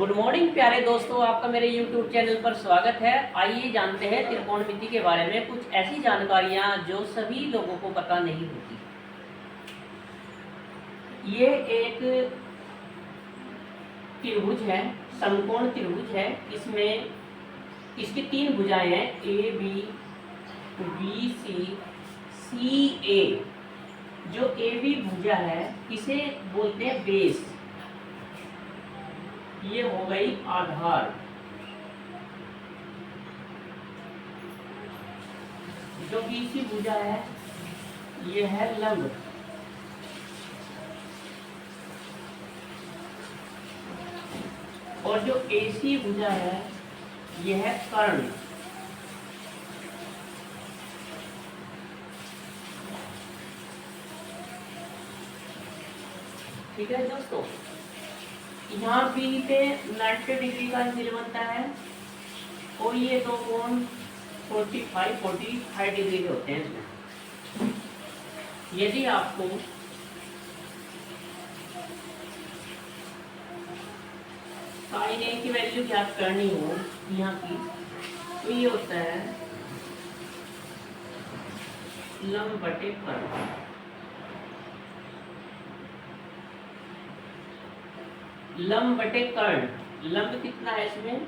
Good morning प्यारे दोस्तों, आपका मेरे YouTube चैनल पर स्वागत है। आइए जानते हैं त्रिकोणमिति के बारे में कुछ ऐसी जानकारियां जो सभी लोगों को पता नहीं होती। ये एक त्रिभुज है, समकोण त्रिभुज है। इसमें इसकी तीन भुजाएं हैं, ए बी, बी सी, सी ए। जो ए बी भुजा है इसे बोलते हैं बेस। ये हो गई आधार। जो बीसी भुजा है ये है लंब। और जो एसी भुजा है ये है कर्ण। ठीक है दोस्तों, यहाँ बी पे 90 डिग्री का एंगल बनता है और ये दो कोण 45 डिग्री के होते हैं इसमें। यदि आपको साइन ए की वैल्यू ज्ञात करनी हो यहाँ की, तो ये होता है लंब बटे कर्ण। लंब बटे कर्ण। लंब कितना है इसमें?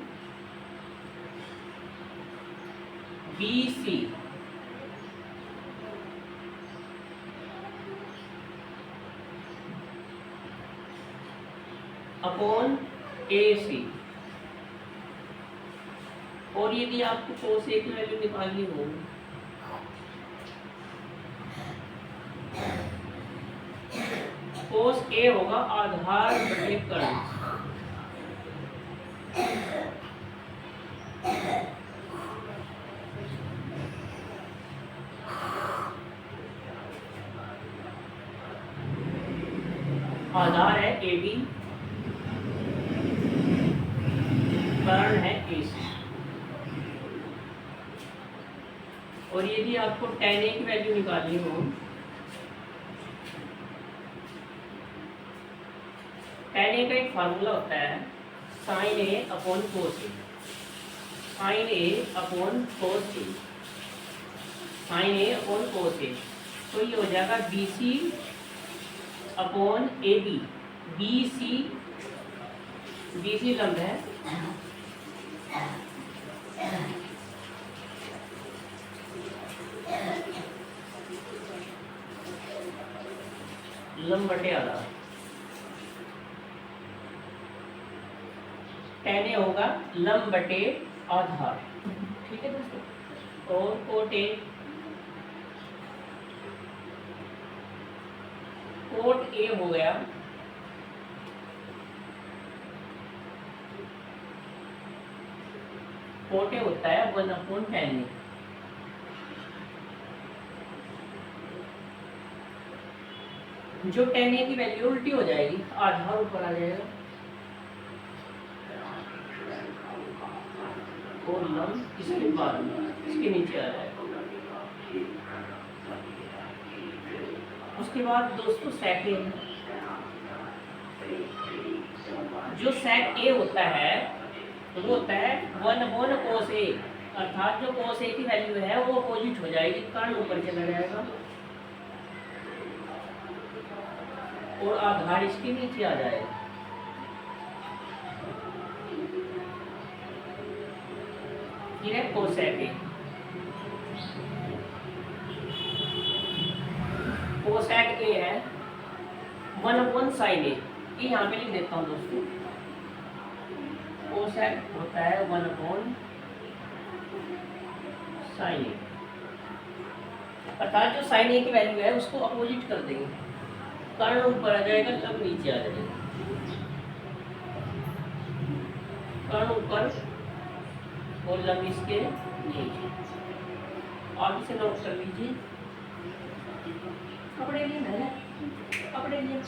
BC upon AC। और यदि आपको cos A की वैल्यू निकालनी हो, cos A होगा आधार बटे कर्ण। आधार है AB, कर्ण है AC। और यदि आपको tan A की वैल्यू निकालनी हो, tan A का एक फार्मूला होता है sin A upon cos A। sin A upon cos A, sin A upon cos A। तो ये हो जाएगा BC अपॉन AB। BC लंब है, लंब बटे आधार। tan A होगा लंब बटे आधार। ठीक है दोस्तों। और cot A हो गया cot A होता है 1/tan A। जो tan A की वैल्यू उल्टी हो जाएगी, आधार ऊपर आ जाएगा और लंब इसके बाद इसके नीचे आ जाएगा। उसके बाद दोस्तों sec A। जो sec A होता है वो होता है 1/cos A। अर्थात जो cos A की वैल्यू है वो अपोजिट हो जाएगी, कर्ण ऊपर चला जाएगा और आधार इसके नीचे आ जाएगा। ये है कोसेक A। कोसेक A है 1/sin A। ये यहाँ पे लिख देता हूँ दोस्तों। कोसेक होता है 1/sin A। अर्थात जो sin A की वैल्यू है उसको अपोजिट कर देंगे, कर्ण ऊपर आ जाएगा, लंब नीचे आ जाएगा। कर्ण ऊपर और लंब इसके नीचे। आप इसे नोट कर लीजिए। कपड़े लिए ना, कपड़े लिए।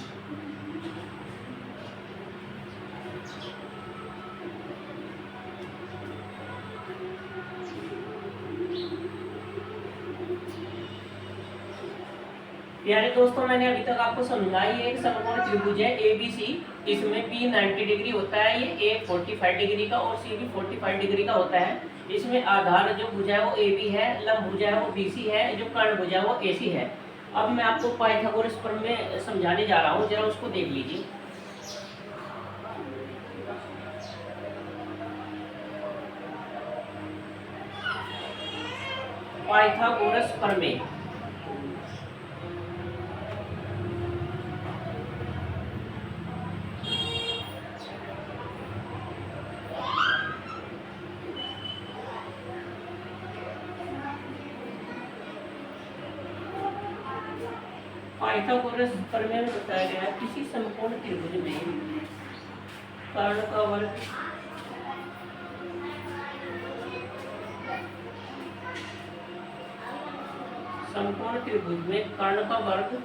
प्यारे दोस्तों, मैंने अभी तक आपको समझाया ये एक समकोण त्रिभुज है ABC। इसमें B 90 डिग्री होता है, ये A 45 डिग्री का और C भी 45 डिग्री का होता है। इसमें आधार जो भुजा है वो AB है, लंब भुजा है वो BC है, जो कर्ण भुजा है वो AC है। अब मैं आपको पाइथागोरस प्रमेय समझाने जा रहा हूँ, जरा उसको देख लीजिए। पाइथागोरस प्रमेय। पाइथागोरस प्रमेय में बताया गया है किसी समकोण त्रिभुज में कर्ण का वर्ग समकोण त्रिभुज में कर्ण का वर्ग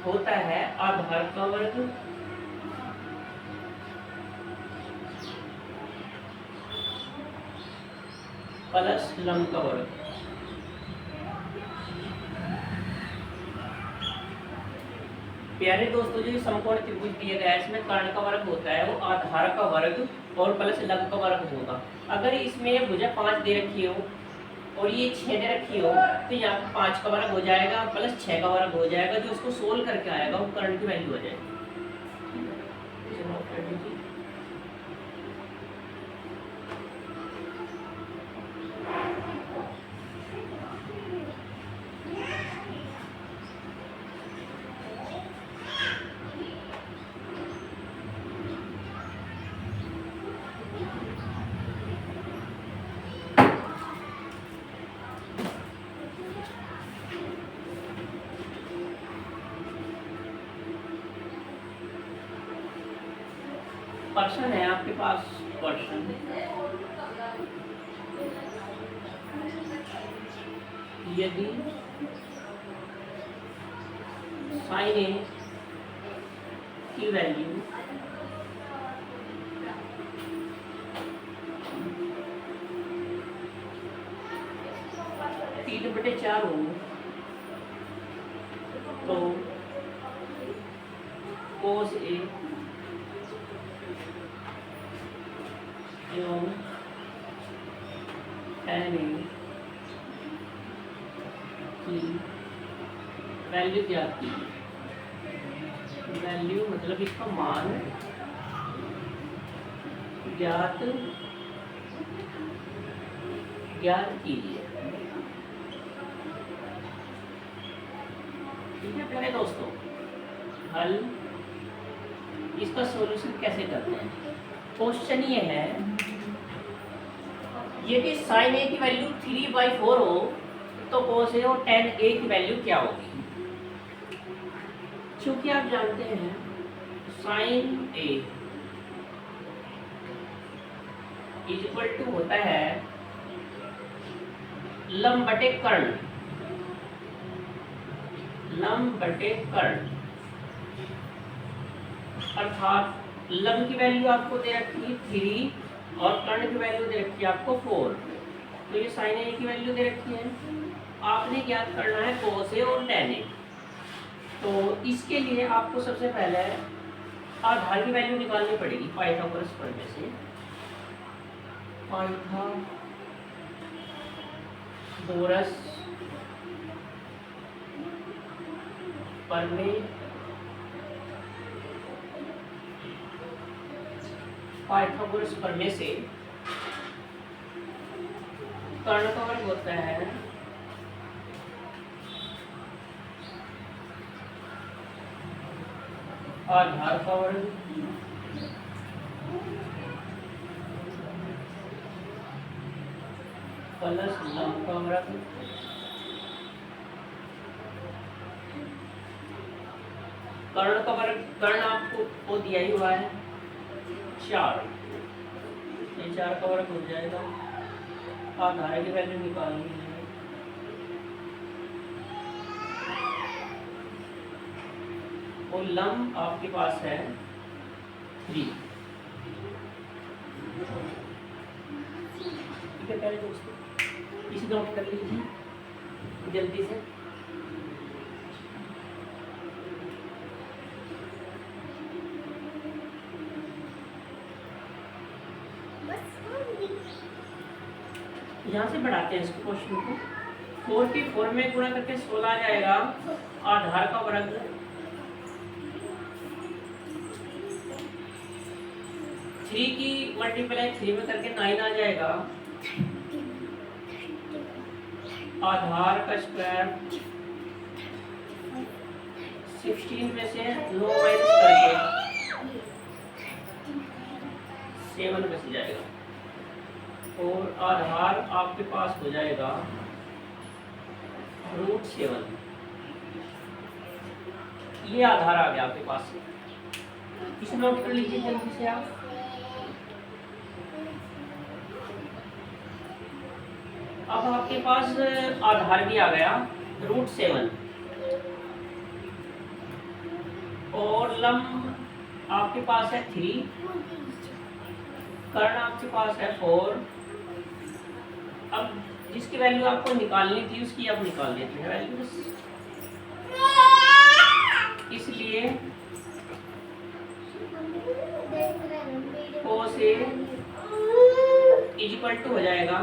होता है आधार का वर्ग प्लस लंब का वर्ग। प्यारे दोस्तों, जो समकोण त्रिभुज दिया गया है इसमें कर्ण का वर्ग होता है वो आधार का वर्ग और प्लस लंब का वर्ग होगा। अगर इसमें भुजा 5 दे रखी हो और ये 6 दे रखी हो तो यहाँ पे 5 का वर्ग हो जाएगा प्लस 6 का वर्ग हो जाएगा, जो उसको सोल्व करके आएगा वो कर्ण की वैल्यू हो जाएगी। प्रश्न है आपके पास, प्रश्न यदि साइन ए की वैल्यू तीन बटे 4 हो तो कोस ए एवं tan A की वैल्यू ज्ञात कीजिए। वैल्यू मतलब इसका मान ज्ञात कीजिए। ठीक है प्यारे दोस्तों, हल इसका सॉल्यूशन कैसे करते हैं। क्वेश्चन ये है, यदि साइन ए की वैल्यू 3/4 हो तो कोस ए और tan A की वैल्यू क्या होगी। क्योंकि आप जानते हैं साइन ए इक्वल टू होता है लंब बटे कर्ण, लंब बटे कर्ण। अर्थात लंब की वैल्यू आपको दे रखी है 3 और कर्ण की वैल्यू दे रखी है आपको 4। तो ये साइन ए की वैल्यू दे रखी है, आपने ज्ञात करना है कोस ए और tan ए। तो इसके लिए आपको सबसे पहले आधार की वैल्यू निकालनी पड़ेगी पाइथागोरस प्रमेय से। पाइथागोरस प्रमेय पाइथागोरस प्रमेय से कर्ण का वर्ग होता है आधार का वर्ग प्लस लंब का वर्ग कर्ण का वर्ग। कर्ण आपको दिया ही हुआ है 4, ये 4 का वर्ग हो जाएगा। आधार की वैल्यू निकालनी है और लंब आपके पास है 3। ठीक है प्यारे दोस्तों, इसे नोट कर लीजिए जल्दी से। यहाँ से बढ़ाते हैं इसको क्वेश्चन को। 4 की 4 में गुणा करके 16 आ जाएगा, आधार का वर्ग 3 की मल्टीप्लाई 3 में करके 9 आ जाएगा, आधार का स्क्वायर 16 में से 9 माइनस करके 7 बच जाएगा, और आधार आपके पास हो जाएगा √7। ये आधार आ गया आपके पास। इसे नोट कर लीजिए जल्दी से आप। अब आपके पास आधार भी आ गया √7, और लंब आपके पास है 3, कर्ण आपके पास है 4। अब जिसकी वैल्यू आपको निकालनी थी उसकी अब निकाल लेते हैं वैल्यू, इसलिए cos A = हो जाएगा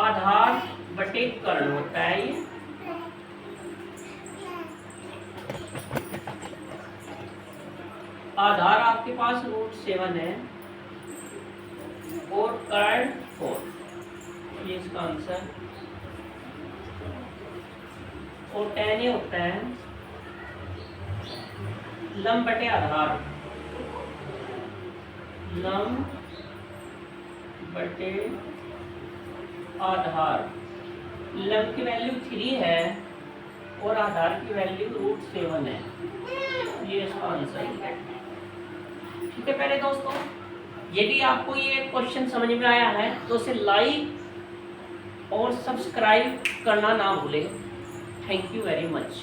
आधार बटे कर्ण होता है ये, आधार आपके पास √7 है और कर्ण 4, ये इसका आंसर। और tan ये होता है लंब बटे आधार, लंब बटे आधार। लंब की वैल्यू 3 है और आधार की वैल्यू √7 है, ये इसका आंसर है। ठीक है पहले दोस्तों, यदि आपको ये क्वेश्चन समझ में आया है तो इसे लाइक और सब्सक्राइब करना ना भूलें। Thank you very much.